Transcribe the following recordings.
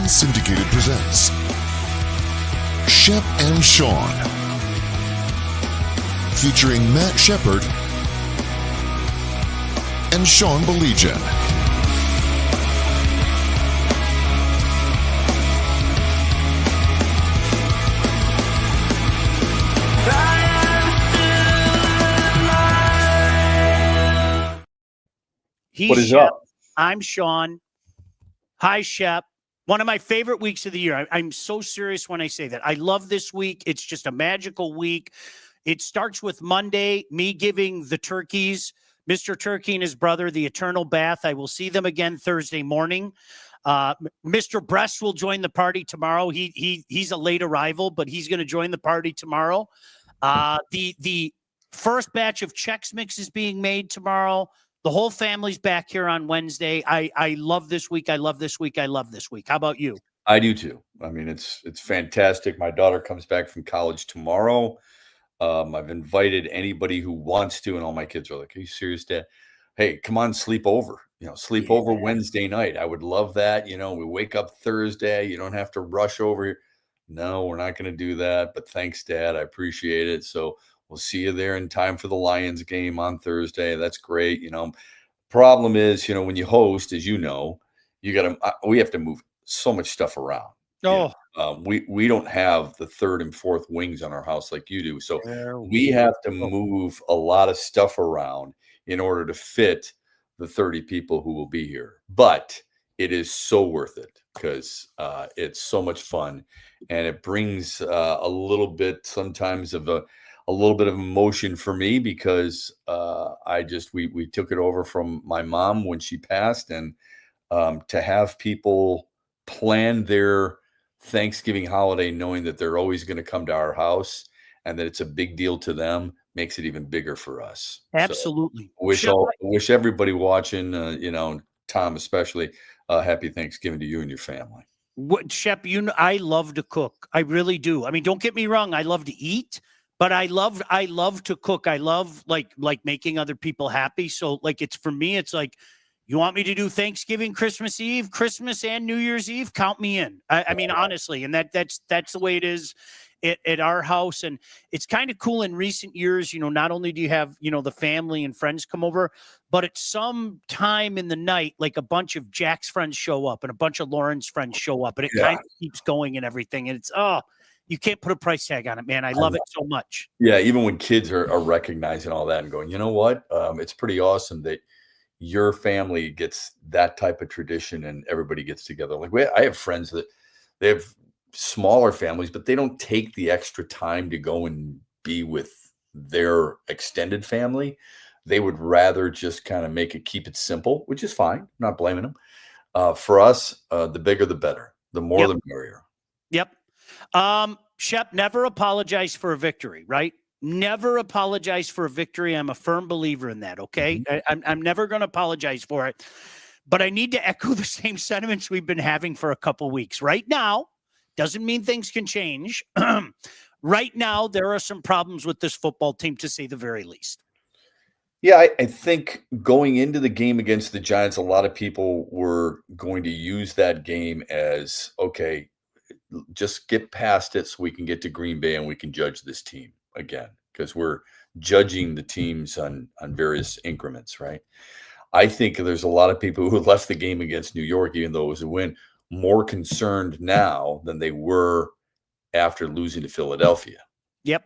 Syndicated presents Shep and Sean, featuring Matt Shepard and Sean Baligian. He's What is Shep. up? I'm Sean. Hi, Shep. One of my favorite weeks of the year. I'm so serious when I say that. I love this week. It's just a magical week. It starts with Monday, me giving the turkeys, Mr. Turkey and his brother, the eternal bath. I will see them again Thursday morning. Mr. Breast will join the party tomorrow. He's a late arrival, but he's going to join the party tomorrow. The first batch of Chex Mix is being made tomorrow. The whole family's back here on Wednesday. I love this week. I love this week. I love this week. How about you? I do too. I mean, it's fantastic. My daughter comes back from college tomorrow. I've invited anybody who wants to, and all my kids are like, "Are you serious, Dad? Hey, come on, sleep over. Sleep over Wednesday night. I would love that. We wake up Thursday. You don't have to rush over here." No, we're not going to do that. But thanks, Dad. I appreciate it. So we'll see you there in time for the Lions game on Thursday. That's great. Problem is, when you host, as you we have to move so much stuff around. Oh, we don't have the third and fourth wings on our house like you do. So there we have to move a lot of stuff around in order to fit the 30 people who will be here. But it is so worth it because it's so much fun, and it brings a little bit sometimes of a little bit of emotion for me because we took it over from my mom when she passed, and to have people plan their Thanksgiving holiday knowing that they're always going to come to our house and that it's a big deal to them makes it even bigger for us. absolutely. So wish everybody watching, Tom especially, happy Thanksgiving to you and your family. Shep, I love to cook. I really do. I mean, don't get me wrong. I love to eat, but I love to cook. I love like making other people happy. So for me, it's like, you want me to do Thanksgiving, Christmas Eve, Christmas and New Year's Eve? Count me in. I mean, honestly, and that's the way it is at our house. And it's kind of cool in recent years, not only do you have, the family and friends come over, but at some time in the night, like a bunch of Jack's friends show up and a bunch of Lauren's friends show up, and it kind of keeps going and everything. And it's, you can't put a price tag on it, man. I love it so much. Yeah, even when kids are recognizing all that and going, you know what? It's pretty awesome that your family gets that type of tradition and everybody gets together. Like I have friends that they have smaller families, but they don't take the extra time to go and be with their extended family. They would rather just kind of keep it simple, which is fine. I'm not blaming them. For us, the bigger, the better, the more, the merrier. Yep. Shep, never apologize for a victory, right? Never apologize for a victory. I'm a firm believer in that. Okay. Mm-hmm. I'm never going to apologize for it, but I need to echo the same sentiments we've been having for a couple weeks. Right now, doesn't mean things can change. Right now, there are some problems with this football team, to say the very least. Yeah, I think going into the game against the Giants, a lot of people were going to use that game as, okay, just get past it so we can get to Green Bay and we can judge this team again, because we're judging the teams on various increments, right? I think there's a lot of people who left the game against New York, even though it was a win, more concerned now than they were after losing to Philadelphia. Yep.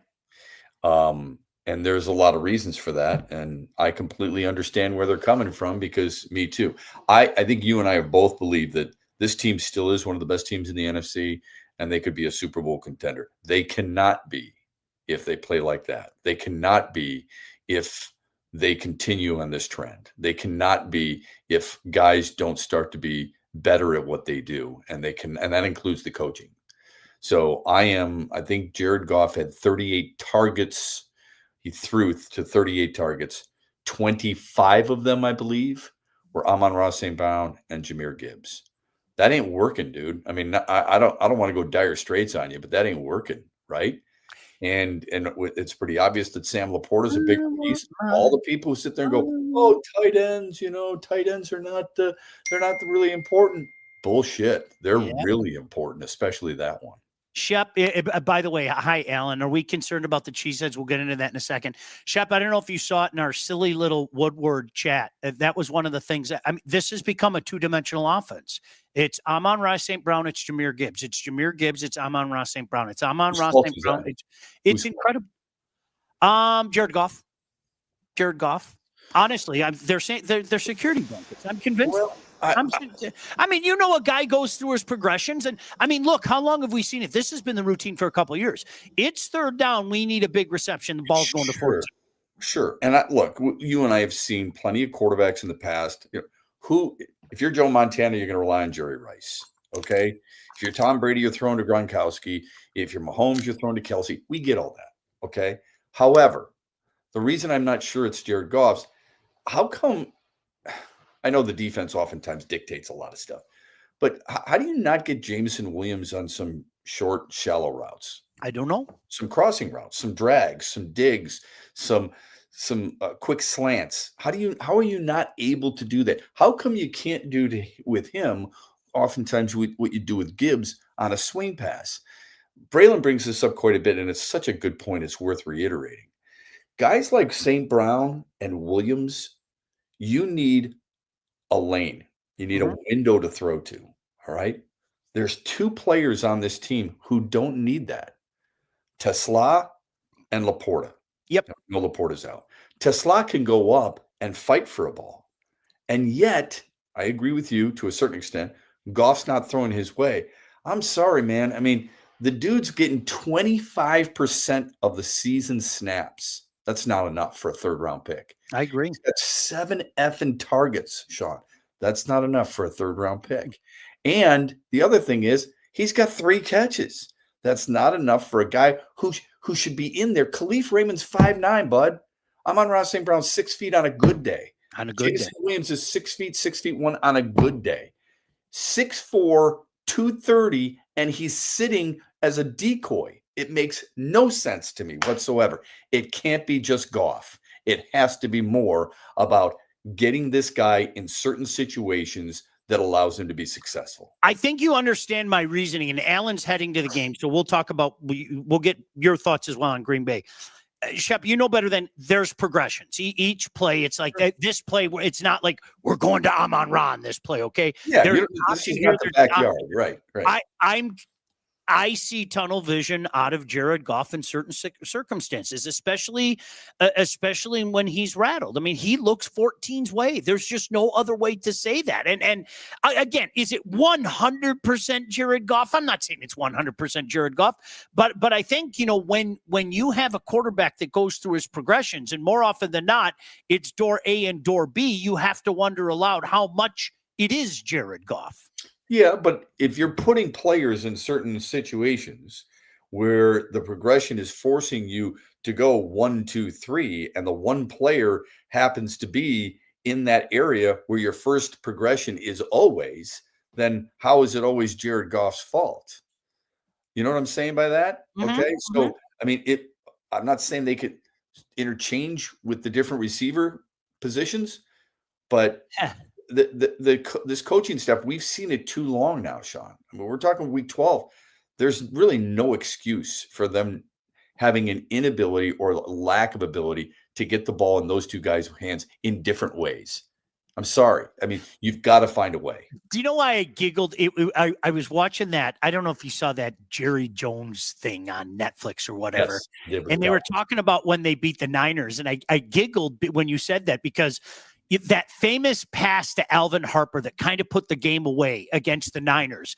And there's a lot of reasons for that, and I completely understand where they're coming from, because me too. I think you and I have both believed that this team still is one of the best teams in the NFC, and they could be a Super Bowl contender. They cannot be if they play like that. They cannot be if they continue on this trend. They cannot be if guys don't start to be better at what they do, and that includes the coaching. So I think Jared Goff had 38 targets. He threw to 38 targets. 25 of them, I believe, were Amon-Ra St. Brown and Jahmyr Gibbs. That ain't working, dude. I mean, I don't want to go dire straits on you, but that ain't working, right? And it's pretty obvious that Sam Laporta is a big piece. All the people who sit there and go, "Oh, tight ends, tight ends are not they're not really important." Bullshit. They're Yeah. really important, especially that one. Shep, by the way, hi, Alan. Are we concerned about the cheeseheads? We'll get into that in a second. Shep, I don't know if you saw it in our silly little Woodward chat. That was one of the things I mean, this has become a two-dimensional offense. It's Amon-Ra St. Brown. It's Jahmyr Gibbs. It's Jahmyr Gibbs. It's Amon-Ra St. Brown. It's Amon-Ra St. Brown. It's incredible. Jared Goff. Jared Goff. Honestly, they're saying they're security blankets. I'm convinced. Well, I mean, you know, a guy goes through his progressions, and I mean, look, how long have we seen it? This has been the routine for a couple of years. It's third down. We need a big reception. The ball's going to 14. Sure. And look, you and I have seen plenty of quarterbacks in the past. You know, if you're Joe Montana, you're going to rely on Jerry Rice. Okay. If you're Tom Brady, you're throwing to Gronkowski. If you're Mahomes, you're throwing to Kelsey. We get all that. Okay. However, the reason I'm not sure it's Jared Goff's, how come? I know the defense oftentimes dictates a lot of stuff, but how do you not get Jameson Williams on some short, shallow routes? I don't know. Some crossing routes, some drags, some digs, some quick slants. How are you not able to do that? How come you can't do with him oftentimes what you do with Gibbs on a swing pass? Braylon brings this up quite a bit, and it's such a good point. It's worth reiterating. Guys like St. Brown and Williams, you need a lane. You need a window to throw to. All right. There's two players on this team who don't need that. Tesla and Laporta. Yep. No, Laporta's out. Tesla can go up and fight for a ball. And yet, I agree with you to a certain extent. Goff's not throwing his way. I'm sorry, man. I mean, the dude's getting 25% of the season snaps. That's not enough for a third-round pick. I agree. He's got 7 effing targets, Sean. That's not enough for a third-round pick. And the other thing is he's got 3 catches. That's not enough for a guy who should be in there. Khalif Raymond's 5'9", bud. Amon-Ra St. Brown 6 feet on a good day. On a good Jason day. Williams is 6 feet, 6'1" on a good day. 6'4", 230, and he's sitting as a decoy. It makes no sense to me whatsoever. It can't be just Goff. It has to be more about getting this guy in certain situations that allows him to be successful. I think you understand my reasoning, and Alan's heading to the game, so we'll talk about, we'll get your thoughts as well on Green Bay. Shep, you know better than there's progressions. Each play, it's like this play where it's not like we're going to Amon-Ra on this play, okay? Yeah, this is not the backyard, right? I see tunnel vision out of Jared Goff in certain circumstances, especially when he's rattled. I mean, he looks 14's way. There's just no other way to say that. And again, is it 100% Jared Goff? I'm not saying it's 100% Jared Goff, but I think, you know, when you have a quarterback that goes through his progressions, and more often than not, it's door A and door B, you have to wonder aloud how much it is Jared Goff. Yeah, but if you're putting players in certain situations where the progression is forcing you to go 1, 2, 3, and the one player happens to be in that area where your first progression is always, then how is it always Jared Goff's fault? You know what I'm saying by that? Mm-hmm. Okay. So, I mean, I'm not saying they could interchange with the different receiver positions, but this coaching stuff, we've seen it too long now, Sean. I mean, we're talking week 12. There's really no excuse for them having an inability or lack of ability to get the ball in those two guys' hands in different ways. I'm sorry. I mean, you've got to find a way. Do you know why I giggled? I was watching that. I don't know if you saw that Jerry Jones thing on Netflix or whatever. Yes, and they were talking about when they beat the Niners. And I giggled when you said that, because that famous pass to Alvin Harper that kind of put the game away against the Niners,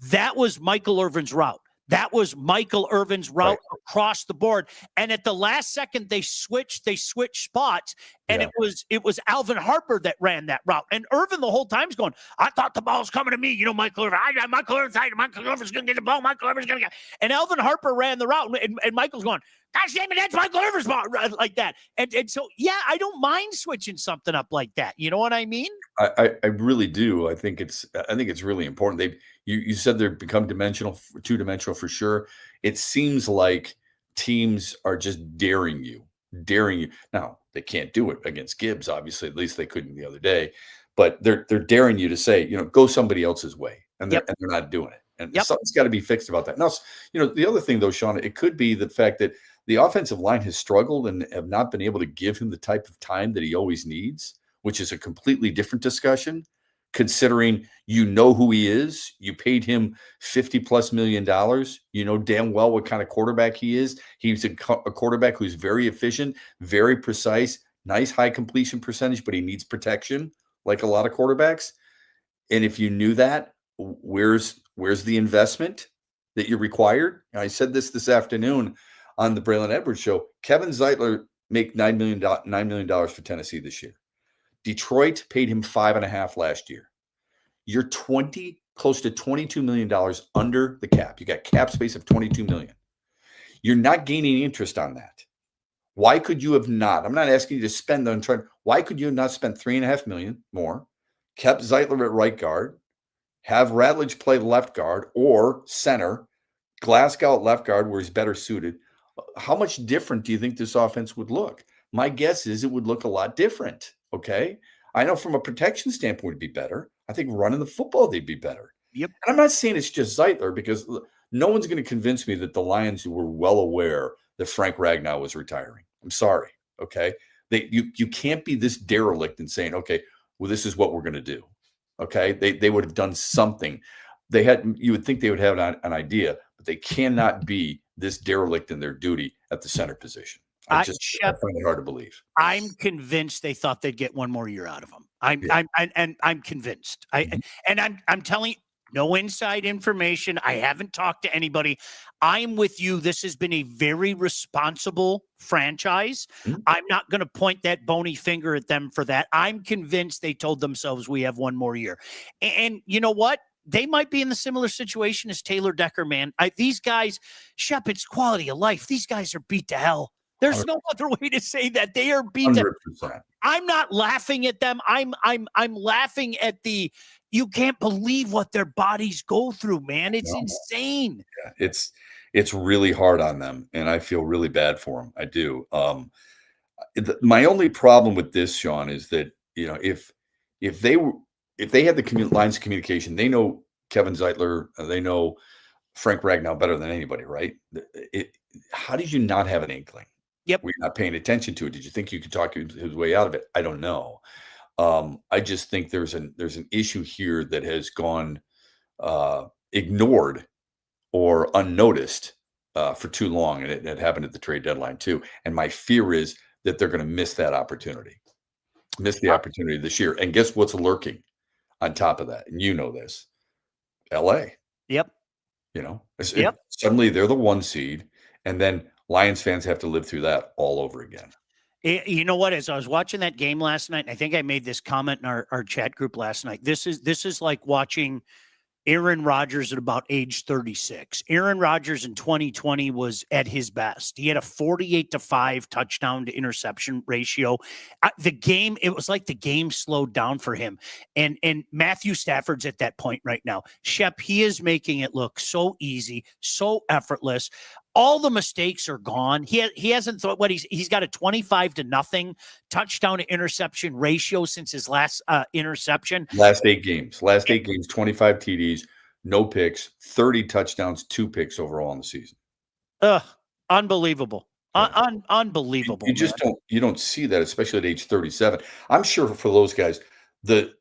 that was Michael Irvin's route. That was Michael Irvin's route across the board. And at the last second, they switched spots. And it was Alvin Harper that ran that route. And Irvin the whole time's going, I thought the ball's coming to me. You know, Michael Irvin. Michael Irvin's going to get the ball. Michael Irvin's going to get. And Alvin Harper ran the route. And Michael's going, gosh damn it, that's Michael Irvin's ball, like that. And so, yeah, I don't mind switching something up like that. You know what I mean? I really do. I think it's really important. You said they've become two-dimensional for sure. It seems like teams are just daring you. Now, they can't do it against Gibbs, obviously. At least they couldn't the other day. But they're daring you to say, you know, go somebody else's way. and Yep. they're not doing it. And Yep. something's got to be fixed about that. Now, the other thing though, Sean, it could be the fact that the offensive line has struggled and have not been able to give him the type of time that he always needs, which is a completely different discussion. Considering who he is, you paid him $50+ million. You know damn well what kind of quarterback he is. He's a quarterback who's very efficient, very precise, nice high completion percentage, but he needs protection like a lot of quarterbacks. And if you knew that, where's the investment that you required? And I said this afternoon on the Braylon Edwards show. Kevin Zeitler make $9 million for Tennessee this year. Detroit paid him $5.5 million last year. You're close to $22 million under the cap. You got cap space of $22 million. You're not gaining interest on that. Why could you have not? I'm not asking you to spend on trying. Why could you have not spent $3.5 million more? Kept Zeitler at right guard, have Radledge play left guard or center, Glasgow at left guard where he's better suited. How much different do you think this offense would look? My guess is it would look a lot different. Okay. I know from a protection standpoint, it'd be better. I think running the football, they'd be better. Yep. And I'm not saying it's just Zeitler because no one's going to convince me that the Lions were well aware that Frank Ragnow was retiring. I'm sorry. Okay. You can't be this derelict in saying, okay, well, this is what we're going to do. Okay. They would have done something. You would think they would have an idea, but they cannot be this derelict in their duty at the center position. I find it hard to believe. I'm convinced they thought they'd get one more year out of him. I'm convinced. I'm telling you, no inside information. I haven't talked to anybody. I'm with you. This has been a very responsible franchise. Mm-hmm. I'm not going to point that bony finger at them for that. I'm convinced they told themselves we have one more year. And you know what? They might be in the similar situation as Taylor Decker, man. These guys, Shep, it's quality of life. These guys are beat to hell. There's 100%. No other way to say that. They are beat 100%. To I'm not laughing at them. I'm laughing at you can't believe what their bodies go through, man. It's insane. Yeah, it's really hard on them, and I feel really bad for them. I do. My only problem with this, Sean, is that if they had the lines of communication, they know Kevin Zeitler, they know Frank Ragnow better than anybody, right? How did you not have an inkling? Yep. Were you not paying attention to it? Did you think you could talk his way out of it? I don't know. I just think there's an issue here that has gone ignored or unnoticed for too long, and it happened at the trade deadline too. And my fear is that they're going to miss that opportunity, opportunity this year. And guess what's lurking on top of that? And you know this, LA. Yep. Suddenly they're the 1 seed, and then Lions fans have to live through that all over again. You know what? As I was watching that game last night, and I think I made this comment in our chat group last night. This is like watching Aaron Rodgers at about age 36. Aaron Rodgers in 2020 was at his best. He had a 48-5 touchdown to interception ratio. It was like the game slowed down for him. And Matthew Stafford's at that point right now. Shep, he is making it look so easy, so effortless. All the mistakes are gone. He hasn't thought he's got a 25-0 touchdown to interception ratio since his last interception. Last 8 games, 25 TDs, no picks, 30 touchdowns, 2 picks overall in the season. Unbelievable. Unbelievable. You don't see that, especially at age 37. I'm sure for those guys, the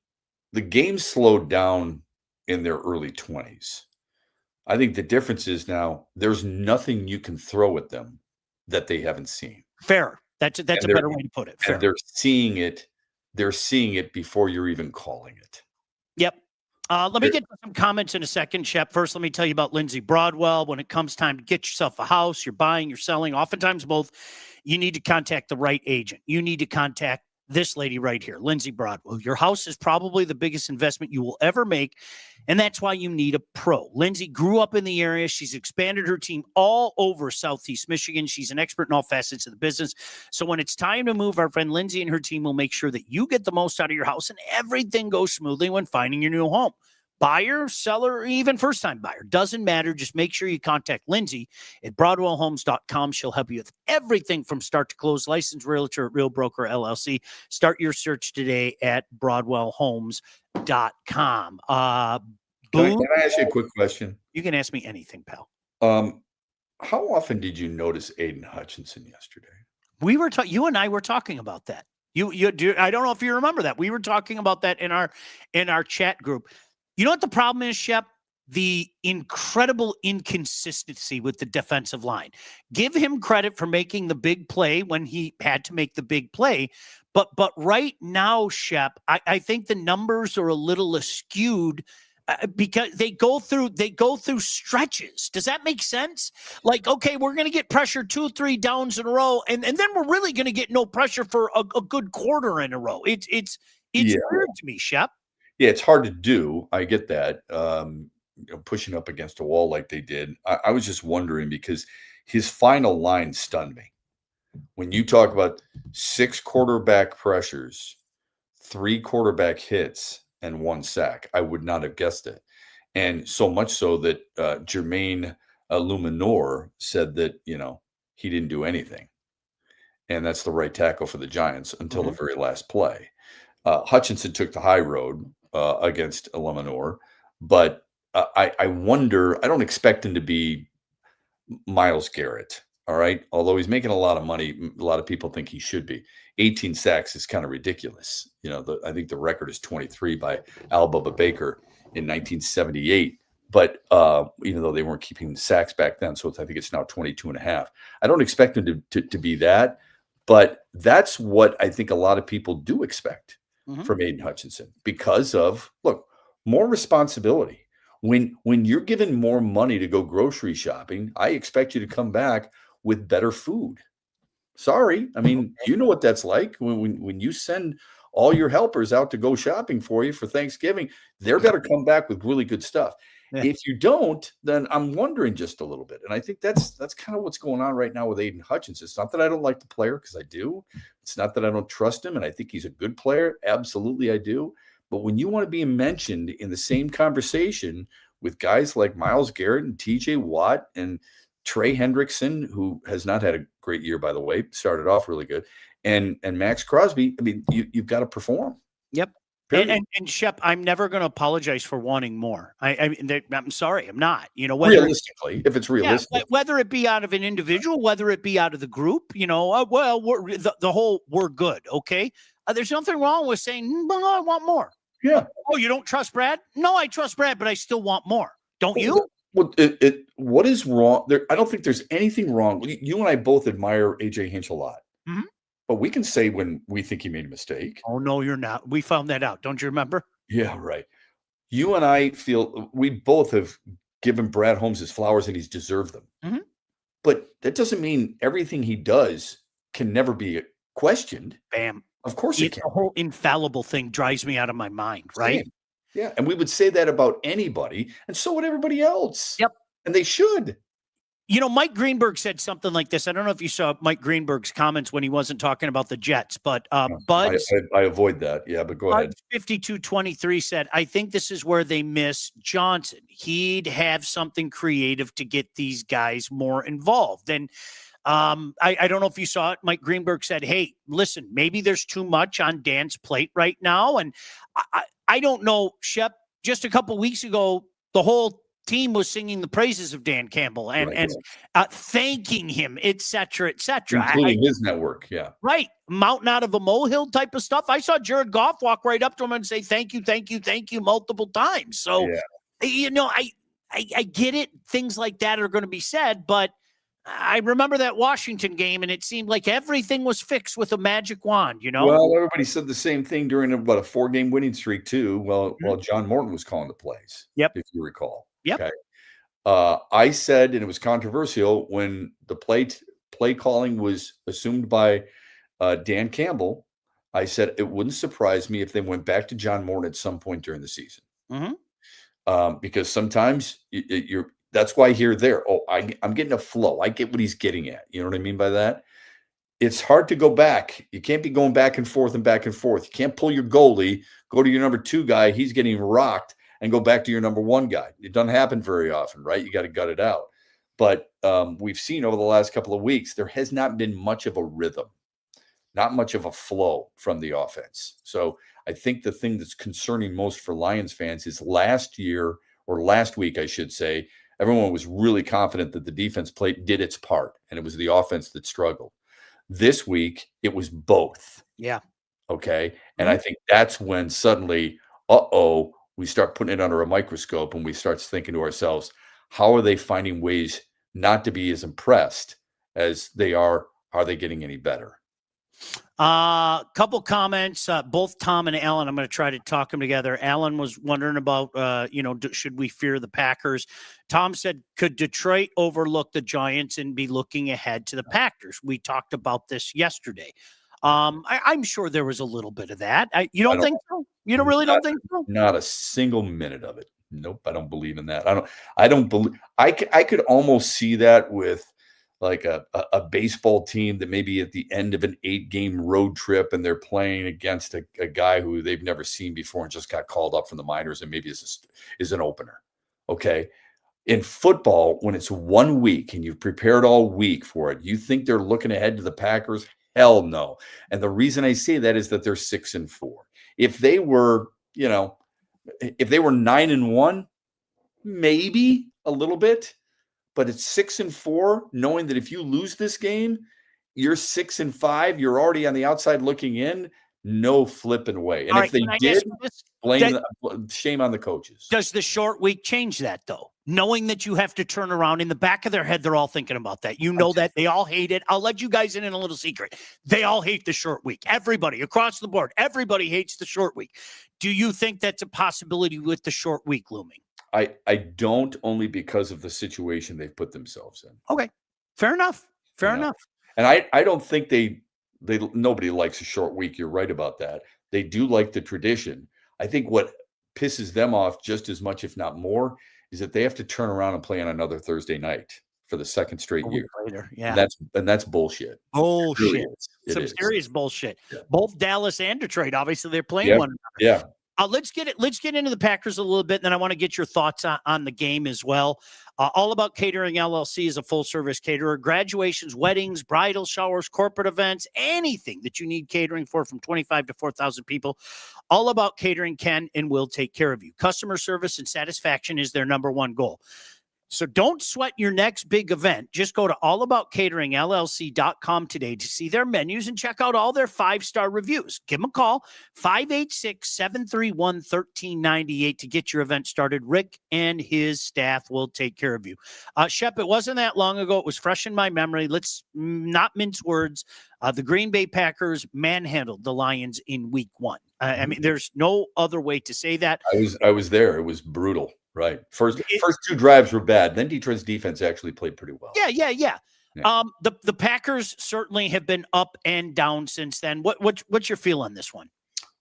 game slowed down in their early 20s. I think the difference is now there's nothing you can throw at them that they haven't seen. Fair. That's a better way to put it. Fair. And they're seeing it. They're seeing it before you're even calling it. Yep. Let me get to some comments in a second, Shep. First, let me tell you about Lindsay Broadwell. When it comes time to get yourself a house, you're buying, you're selling, oftentimes both, you need to contact the right agent. You need to contact this lady right here, Lindsay Broadwell. Your house is probably the biggest investment you will ever make, and that's why you need a pro. Lindsay grew up in the area. She's expanded her team all over Southeast Michigan. She's an expert in all facets of the business. So when it's time to move, our friend Lindsay and her team will make sure that you get the most out of your house and everything goes smoothly when finding your new home. Buyer, seller, or even first-time buyer. Doesn't matter. Just make sure you contact Lindsay at BroadwellHomes.com. She'll help you with everything from start to close. Licensed realtor at Real Broker LLC. Start your search today at BroadwellHomes.com. Boo. can I ask you a quick question? You can ask me anything, pal. How often did you notice Aiden Hutchinson yesterday? We were you and I were talking about that. You do. I don't know if you remember that. We were talking about that in our chat group. You know what the problem is, Shep? The incredible inconsistency with the defensive line. Give him credit for making the big play when he had to make the big play. But right now, Shep, I think the numbers are a little skewed because they go through stretches. Does that make sense? Like, okay, we're going to get pressure 2 or 3 downs in a row, and then we're really going to get no pressure for a good quarter in a row. It's weird to me, Shep. Yeah, it's hard to do. I get that. Pushing up against a wall like they did. I was just wondering because his final line stunned me. When you talk about 6 quarterback pressures, 3 quarterback hits, and 1 sack, I would not have guessed it. And so much so that Jermaine Luminor said that, he didn't do anything. And that's the right tackle for the Giants until the very last play. Hutchinson took the high road against Luminor, but I wonder, I don't expect him to be Myles Garrett. All right. Although he's making a lot of money, a lot of people think he should be. 18 sacks is kind of ridiculous. I think the record is 23 by Al Bubba Baker in 1978. But even though they weren't keeping sacks back then, so I think it's now 22 and a half. I don't expect him to be that, but that's what I think a lot of people do expect from Aiden Hutchinson because of, look, more responsibility. When you're given more money to go grocery shopping, I expect you to come back with better food. Sorry. I mean, you know what that's like when you send all your helpers out to go shopping for you for Thanksgiving, they're better come back with really good stuff. Yeah. If you don't, then I'm wondering just a little bit. And I think that's kind of what's going on right now with Aiden Hutchinson. It's not that I don't like the player, because I do. It's not that I don't trust him, and I think he's a good player. Absolutely, I do. But when you want to be mentioned in the same conversation with guys like Myles Garrett and TJ Watt and Trey Hendrickson, who has not had a great year, by the way, started off really good, and Max Crosby, I mean, you've got to perform. Yep. And Shep, I'm never going to apologize for wanting more. I'm sorry, I'm not. Realistically, if it's realistic, whether it be out of an individual, whether it be out of the group, we're good. Okay. There's nothing wrong with saying, well, I want more. Yeah. Oh, you don't trust Brad? No, I trust Brad, but I still want more. Don't you? Well, what is wrong there? I don't think there's anything wrong. You and I both admire AJ Hinch a lot, but we can say when we think he made a mistake. Oh, no, you're not. We found that out. Don't you remember? Yeah, right. You and I feel we both have given Brad Holmes his flowers and he's deserved them. But that doesn't mean everything he does can never be questioned. Bam. Of course it can. The whole infallible thing drives me out of my mind, right? Same. Yeah, and we would say that about anybody, and so would everybody else. Yep. And they should. Mike Greenberg said something like this. I don't know if you saw Mike Greenberg's comments when he wasn't talking about the Jets, but Bud's I avoid that. Yeah, but go ahead. 52-23 said, I think this is where they miss Johnson. He'd have something creative to get these guys more involved. And I don't know if you saw it. Mike Greenberg said, hey, listen, maybe there's too much on Dan's plate right now. And I don't know, Shep, just a couple weeks ago, the whole team was singing the praises of Dan Campbell and thanking him, et cetera, including his network. Yeah, right. Mountain out of a molehill type of stuff. I saw Jared Goff walk right up to him and say thank you multiple times. So I get it. Things like that are going to be said, but I remember that Washington game, and it seemed like everything was fixed with a magic wand, Well, everybody said the same thing during about a 4-game winning streak too. Well, while John Morton was calling the plays. Yep. If you recall. Yep. Okay. I said, and it was controversial, when the play calling was assumed by Dan Campbell, I said it wouldn't surprise me if they went back to John Morton at some point during the season. Because sometimes that's why here, there. Oh, I'm getting a flow. I get what he's getting at. You know what I mean by that? It's hard to go back. You can't be going back and forth and back and forth. You can't pull your goalie, go to your number 2 guy. He's getting rocked, and go back to your number 1 guy. It doesn't happen very often, right? You got to gut it out. But we've seen over the last couple of weeks, there has not been much of a rhythm, not much of a flow from the offense. So I think the thing that's concerning most for Lions fans is last year or last week, I should say, everyone was really confident that the defense did its part, and it was the offense that struggled. This week, it was both. Yeah. Okay. And I think that's when suddenly, we start putting it under a microscope and we start thinking to ourselves, how are they finding ways not to be as impressed as they are? Are they getting any better? Couple comments, both Tom and Alan. I'm going to try to talk them together. Alan was wondering about, should we fear the Packers? Tom said, could Detroit overlook the Giants and be looking ahead to the Packers? We talked about this yesterday. I'm sure there was a little bit of that. You don't think so? You don't really don't think so? Not a single minute of it. Nope. I don't believe in that. I don't believe. I could almost see that with like a baseball team that maybe at the end of an 8-game road trip and they're playing against a guy who they've never seen before and just got called up from the minors and maybe is an opener. Okay. In football, when it's 1 week and you've prepared all week for it, you think they're looking ahead to the Packers? Hell no. And the reason I say that is that they're 6-4. If they were, if they were 9-1, maybe a little bit. But it's 6-4, knowing that if you lose this game, you're 6-5. You're already on the outside looking in. No flipping way. And if they did, shame on the coaches. Does the short week change that, though? Knowing that you have to turn around in the back of their head, they're all thinking about that. That they all hate it. I'll let you guys in a little secret. They all hate the short week. Everybody across the board. Everybody hates the short week. Do you think that's a possibility with the short week looming? I don't, only because of the situation they've put themselves in. Okay. Fair enough. Fair enough. And I don't think nobody likes a short week. You're right about that. They do like the tradition. I think what pisses them off just as much, if not more, is that they have to turn around and play on another Thursday night for the second straight year. Later. Yeah. And that's bullshit. Bullshit. Really Some serious bullshit. Yeah. Both Dallas and Detroit, obviously, they're playing one another. Yeah. Let's get into the Packers a little bit, and then I want to get your thoughts on the game as well. All About Catering LLC is a full-service caterer. Graduations, weddings, bridal showers, corporate events, anything that you need catering for from 25 to 4,000 people. All About Catering can and will take care of you. Customer service and satisfaction is their number one goal. So don't sweat your next big event. Just go to allaboutcateringllc.com today to see their menus and check out all their 5-star reviews. Give them a call, 586-731-1398 to get your event started. Rick and his staff will take care of you. Shep, it wasn't that long ago. It was fresh in my memory. Let's not mince words. The Green Bay Packers manhandled the Lions in week 1. I mean, there's no other way to say that. I was there. It was brutal. Right. First 2 drives were bad. Then Detroit's defense actually played pretty well. Yeah. The Packers certainly have been up and down since then. What's your feel on this one?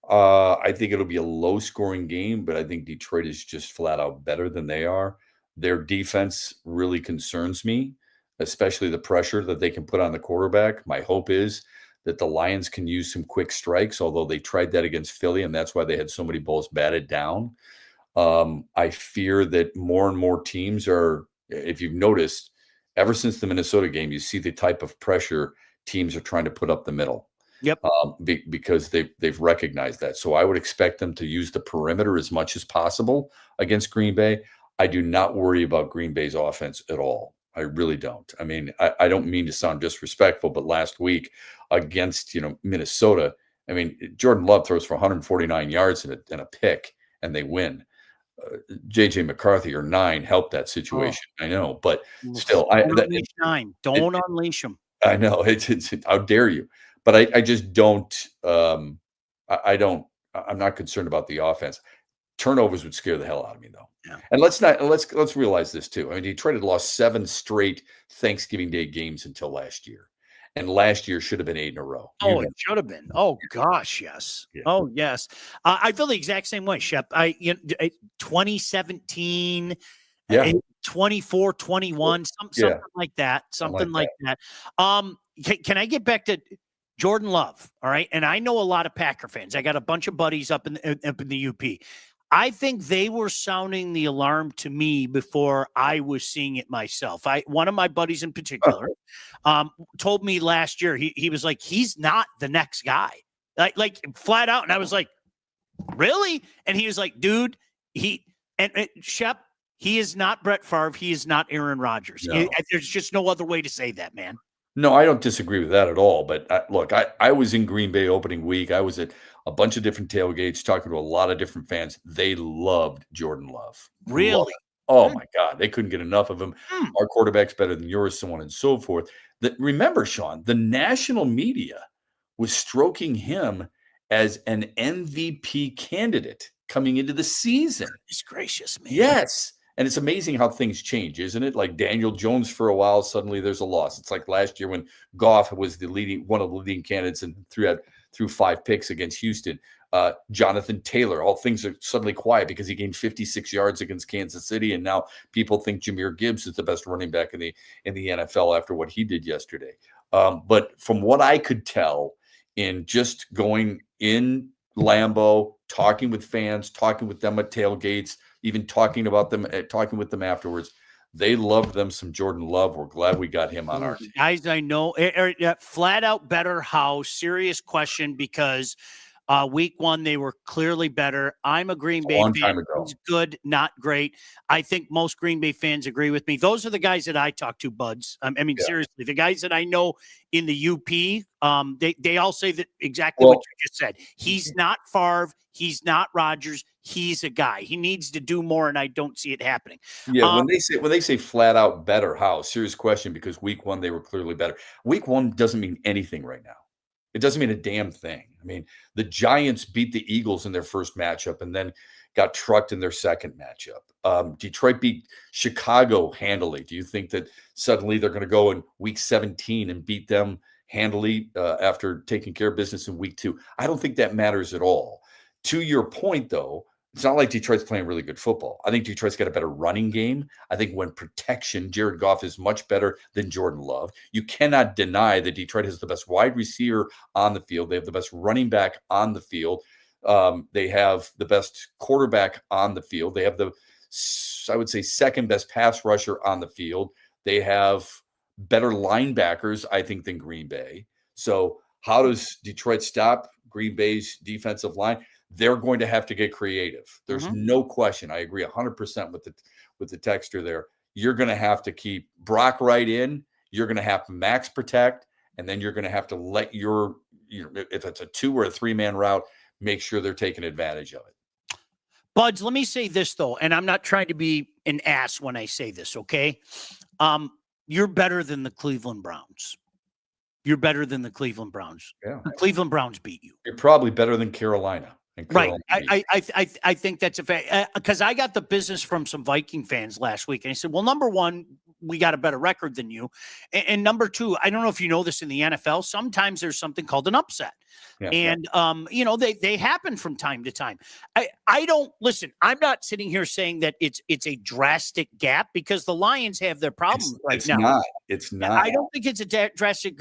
I think it'll be a low-scoring game, but I think Detroit is just flat out better than they are. Their defense really concerns me, especially the pressure that they can put on the quarterback. My hope is that the Lions can use some quick strikes, although they tried that against Philly, and that's why they had so many balls batted down. I fear that more and more teams are, if you've noticed, ever since the Minnesota game, you see the type of pressure teams are trying to put up the middle. Yep. Because they've recognized that. So I would expect them to use the perimeter as much as possible against Green Bay. I do not worry about Green Bay's offense at all. I really don't. I mean, I don't mean to sound disrespectful, but last week against, Minnesota, I mean, Jordan Love throws for 149 yards and a pick, and they win. JJ McCarthy or 9 helped that situation. I know, but still, don't unleash him. I know it's how dare you? But I just don't. I'm not concerned about the offense. Turnovers would scare the hell out of me, though. Yeah. And let's realize this too. I mean, Detroit had lost 7 straight Thanksgiving Day games until last year. And last year should have been 8 in a row. It should have been. Oh gosh, yes. Yeah. Oh yes. I feel the exact same way, Shep. 2017, 24, 21, something like that. Something like that. Can I get back to Jordan Love? All right, and I know a lot of Packer fans. I got a bunch of buddies up in the UP. I think they were sounding the alarm to me before I was seeing it myself. One of my buddies in particular told me last year, he was like, he's not the next guy, like flat out. And I was like, really? And he was like, dude, Shep, He is not Brett Favre. He is not Aaron Rodgers. No. There's just no other way to say that, man. No, I don't disagree with that at all. But look, I was in Green Bay opening week. I was at a bunch of different tailgates talking to a lot of different fans. They loved Jordan Love. Really? Loved it. Oh, my God. They couldn't get enough of him. Our quarterback's better than yours, so on and so forth. Remember, Sean, the national media was stroking him as an MVP candidate coming into the season. Goodness gracious, man. Yes. And it's amazing how things change, isn't it? Like Daniel Jones for a while, suddenly there's a loss. It's like last year when Goff was one of the leading candidates and threw 5 picks against Houston. Jonathan Taylor, all things are suddenly quiet because he gained 56 yards against Kansas City, and now people think Jahmyr Gibbs is the best running back in the NFL after what he did yesterday. But from what I could tell in just going in Lambeau, talking with fans, talking with them at tailgates, even talking with them afterwards, they loved them some Jordan Love. We're glad we got him on our team. Guys, I know flat out better how. Serious question, because week 1 they were clearly better. I'm a Green Bay fan. It's good, not great. I think most Green Bay fans agree with me. Those are the guys that I talk to, buds. Seriously, the guys that I know in the UP, they all say that exactly what you just said. He's not Favre. He's not Rodgers. He's a guy. He needs to do more, and I don't see it happening. Yeah, when they say flat out better, how? Serious question, because week 1 they were clearly better. Week 1 doesn't mean anything right now. It doesn't mean a damn thing. I mean, the Giants beat the Eagles in their first matchup and then got trucked in their second matchup. Detroit beat Chicago handily. Do you think that suddenly they're going to go in week 17 and beat them handily after taking care of business in week 2? I don't think that matters at all. To your point, though, it's not like Detroit's playing really good football. I think Detroit's got a better running game. I think when protection, Jared Goff is much better than Jordan Love. You cannot deny that Detroit has the best wide receiver on the field. They have the best running back on the field. They have the best quarterback on the field. They have I would say, second best pass rusher on the field. They have better linebackers, I think, than Green Bay. So how does Detroit stop Green Bay's defensive line? They're going to have to get creative. There's no question. I agree 100% with the texter there. You're going to have to keep Brock right in. You're going to have to max protect, and then you're going to have to let if it's a 2 or a 3-man route, make sure they're taking advantage of it. Buds, let me say this, though, and I'm not trying to be an ass when I say this, okay? You're better than the Cleveland Browns. You're better than the Cleveland Browns. Yeah. The Cleveland Browns beat you. You're probably better than Carolina. Right. I think that's a fact, because I got the business from some Viking fans last week. And I said, well, number one, we got a better record than you. And number 2, I don't know if you know this in the NFL, sometimes there's something called an upset. Yeah, and, they happen from time to time. I don't listen. I'm not sitting here saying that it's a drastic gap, because the Lions have their problems now. It's not. I don't think it's a drastic.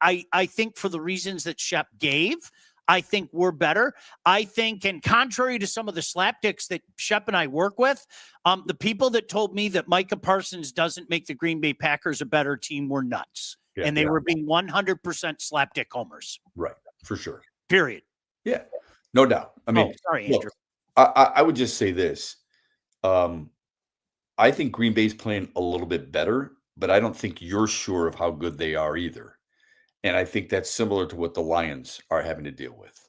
I think for the reasons that Shep gave, I think we're better. I think, and contrary to some of the slapdicks that Shep and I work with, the people that told me that Micah Parsons doesn't make the Green Bay Packers a better team were nuts. Yeah, and they were being 100% slapdick homers. Right. For sure. Period. Yeah. No doubt. I mean, sorry, Andrew. Look, I would just say this. I think Green Bay's playing a little bit better, but I don't think you're sure of how good they are either. And I think that's similar to what the Lions are having to deal with.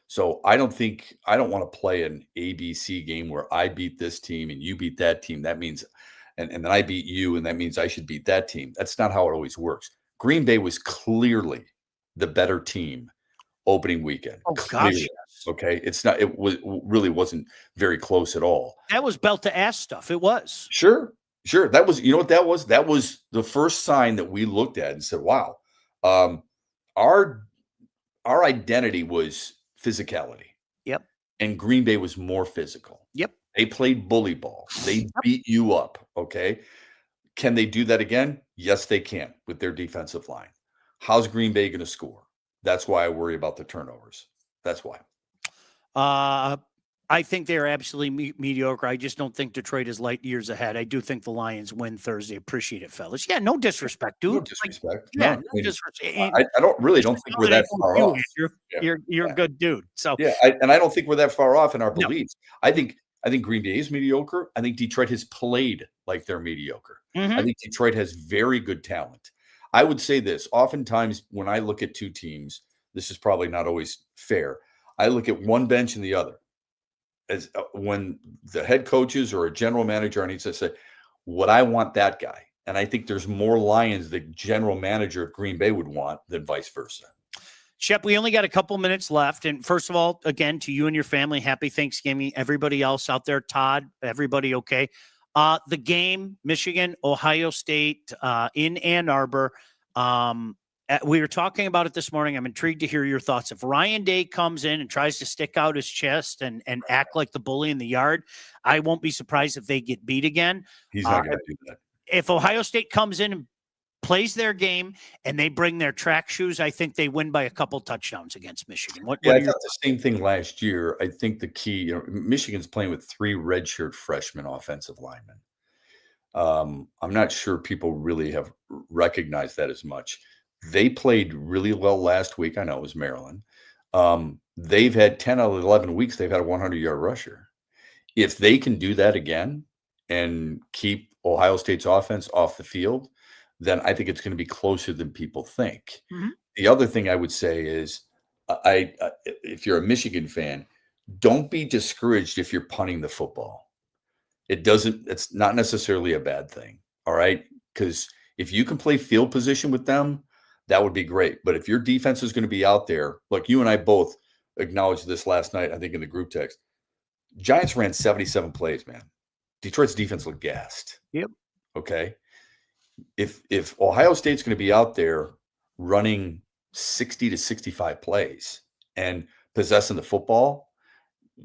So I don't want to play an ABC game where I beat this team and you beat that team. That means, and then I beat you, and that means I should beat that team. That's not how it always works. Green Bay was clearly the better team opening weekend. Oh, gosh. Yes. Okay. It really wasn't very close at all. That was belt to ass stuff. It was. Sure. That was, you know what that was? That was the first sign that we looked at and said, wow. Our identity was physicality. Yep. And Green Bay was more physical. Yep. They played bully ball. They beat you up. Okay. Can they do that again? Yes, they can with their defensive line. How's Green Bay going to score? That's why I worry about the turnovers. That's why. I think they're absolutely mediocre. I just don't think Detroit is light years ahead. I do think the Lions win Thursday. Appreciate it, fellas. Yeah, no disrespect, dude. No disrespect. No disrespect. I don't think we're that far off. You're a good dude. So yeah, I don't think we're that far off in our beliefs. I think I think Green Bay is mediocre. I think Detroit has played like they're mediocre. Mhm. I think Detroit has very good talent. I would say this. Oftentimes, when I look at two teams, this is probably not always fair. I look at one bench and the other. As when the head coaches or a general manager needs to say, "Would I want that guy?" And I think there's more Lions the general manager of Green Bay would want than vice versa. Shep, we only got a couple minutes left. And first of all, again, to you and your family, happy Thanksgiving. Everybody else out there, Todd, everybody okay? The game, Michigan, Ohio State in Ann Arbor. We were talking about it this morning. I'm intrigued to hear your thoughts. If Ryan Day comes in and tries to stick out his chest and act like the bully in the yard, I won't be surprised if they get beat again. He's not going to do that. If Ohio State comes in and plays their game and they bring their track shoes, I think they win by a couple touchdowns against Michigan. I thought the same thing last year. I think the key, Michigan's playing with 3 redshirt freshman offensive linemen. I'm not sure people really have recognized that as much. They played really well last week. I know it was Maryland. They've had 10 out of 11 weeks. They've had a 100-yard rusher. If they can do that again and keep Ohio State's offense off the field, then I think it's going to be closer than people think. Mm-hmm. The other thing I would say is, if you're a Michigan fan, don't be discouraged if you're punting the football. It's not necessarily a bad thing. All right. Because if you can play field position with them, that would be great. But if your defense is going to be out there, like you and I both acknowledged this last night, I think in the group text, Giants ran 77 plays, man. Detroit's defense looked gassed. Yep. Okay. If Ohio State's going to be out there running 60 to 65 plays and possessing the football,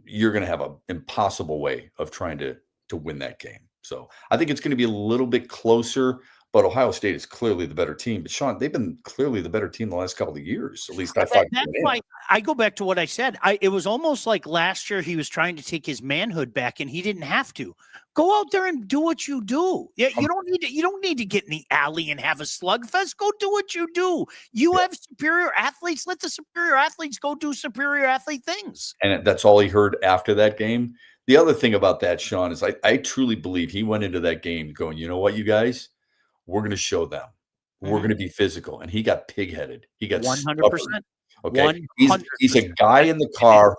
you're going to have an impossible way of trying to win that game. So I think it's going to be a little bit closer, but Ohio State is clearly the better team. But Sean, they've been clearly the better team the last couple of years. At least that's why I go back to what I said. It was almost like last year he was trying to take his manhood back, and he didn't have to. Go out there and do what you do. Yeah, you don't need to get in the alley and have a slugfest. Go do what you do. You have superior athletes. Let the superior athletes go do superior athlete things. And that's all he heard after that game. The other thing about that, Sean, is I truly believe he went into that game going, you know what, you guys, we're going to show them. We're going to be physical. And he got pig-headed. He got 100%. Okay. He's a guy in the car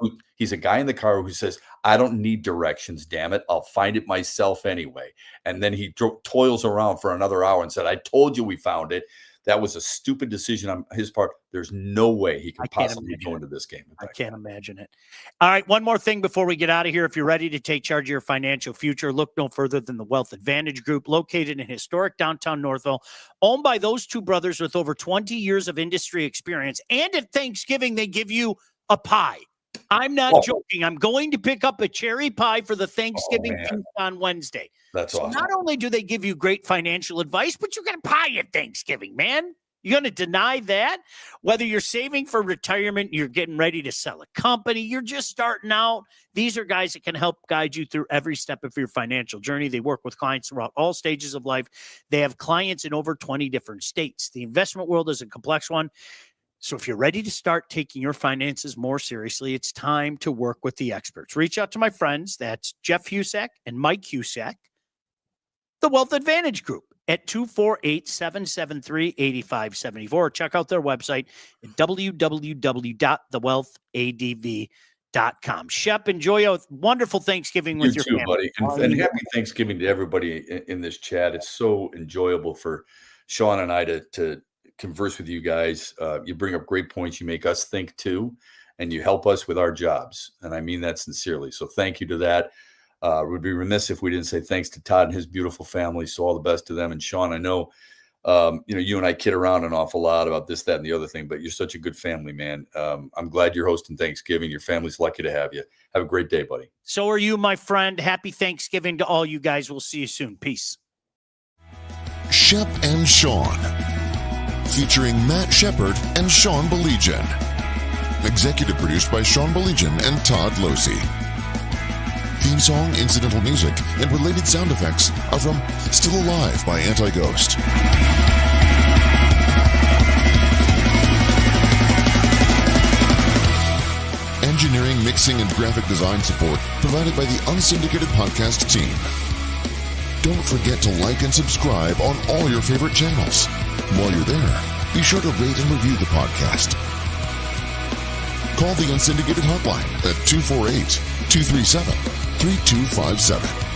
who says, I don't need directions, damn it. I'll find it myself anyway. And then he toils around for another hour and said, I told you we found it. That was a stupid decision on his part. There's no way he can possibly go into this game. I can't imagine it. All right. One more thing before we get out of here. If you're ready to take charge of your financial future, look no further than the Wealth Advantage Group, located in historic downtown Northville, owned by those two brothers with over 20 years of industry experience. And at Thanksgiving, they give you a pie. I'm not joking. I'm going to pick up a cherry pie for the Thanksgiving feast on Wednesday. That's awesome. Not only do they give you great financial advice, but you get a pie at Thanksgiving, man. You're going to deny that? Whether you're saving for retirement, you're getting ready to sell a company, you're just starting out. These are guys that can help guide you through every step of your financial journey. They work with clients throughout all stages of life. They have clients in over 20 different states. The investment world is a complex one. So if you're ready to start taking your finances more seriously, it's time to work with the experts. Reach out to my friends. That's Jeff Husak and Mike Husak, the Wealth Advantage Group, at 248-773-8574. Check out their website at www.thewealthadv.com. Shep, enjoy a wonderful Thanksgiving with your family. Buddy. And happy Thanksgiving to everybody in this chat. It's so enjoyable for Sean and I to converse with you guys. You bring up great points. You make us think too, and you help us with our jobs. And I mean that sincerely. So thank you to that. Would be remiss if we didn't say thanks to Todd and his beautiful family. So all the best to them. And Sean, I know, you and I kid around an awful lot about this, that, and the other thing, but you're such a good family, man. I'm glad you're hosting Thanksgiving. Your family's lucky to have you. Have a great day, buddy. So are you, my friend. Happy Thanksgiving to all you guys. We'll see you soon. Peace. Shep and Sean, featuring Matt Shepard and Sean Baligian. Executive produced by Sean Baligian and Todd Losey. Theme song, incidental music, and related sound effects are from Still Alive by Anti-Ghost. Engineering, mixing, mixing and graphic design support provided by the Unsyndicated Podcast team. Don't forget to like and subscribe on all your favorite channels. While you're there, be sure to rate and review the podcast. Call the Unsyndicated hotline at 248-237-3257.